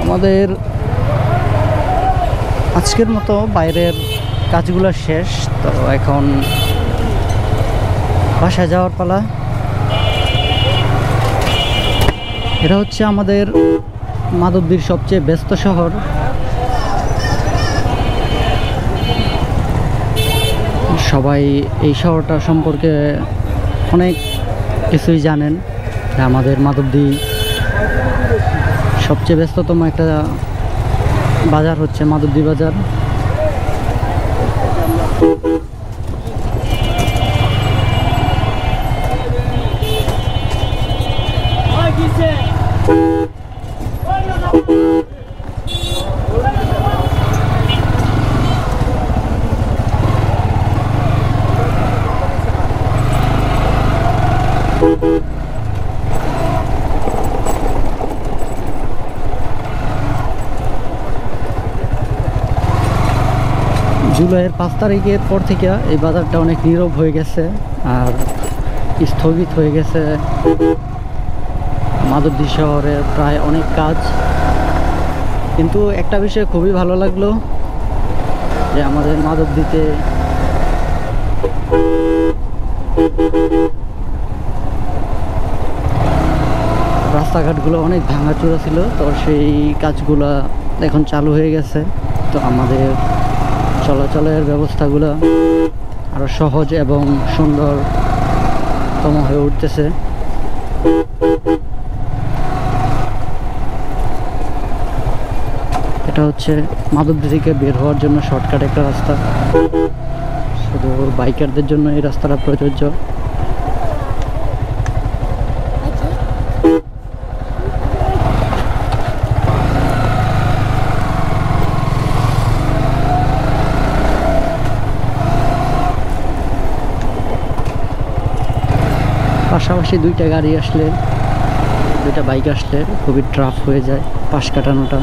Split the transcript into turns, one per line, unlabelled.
আমাদের আজকের মতো বাইরের কাজগুলো শেষ, তো এখন বাসায় যাওয়ার পালা। এটা হচ্ছে আমাদের মাধবদীর সবচেয়ে ব্যস্ত শহর। সবাই এই শহরটা সম্পর্কে অনেক কিছুই জানেন। আমাদের মাধবদী সবচেয়ে ব্যস্ততম একটা বাজার হচ্ছে মাধবদী বাজার। জুলাইয়ের 5 তারিখের পর থেকে এই বাজারটা অনেক নীরব হয়ে গেছে আর স্থগিত হয়ে গেছে মাধবদী শহরের প্রায় অনেক কাজ। কিন্তু একটা বিষয় খুবই ভালো লাগলো যে আমাদের মাধবদীতে রাস্তাঘাটগুলো অনেক ভাঙাচোরা ছিল, তো সেই কাজগুলো এখন চালু হয়ে গেছে। তো আমাদের চলাচলের ব্যবস্থাগুলো আরো সহজ এবং সুন্দরতম হয়ে উঠতেছে। এটা হচ্ছে মাধবদী থেকে বের হওয়ার জন্য শর্টকাট একটা রাস্তা, শুধু বাইকারদের জন্য এই রাস্তাটা প্রযোজ্য। পাশাপাশি দুইটা গাড়ি আসলে, দুইটা বাইক আসলে খুবই ট্রাফ হয়ে যায় পাশ কাটানোটা।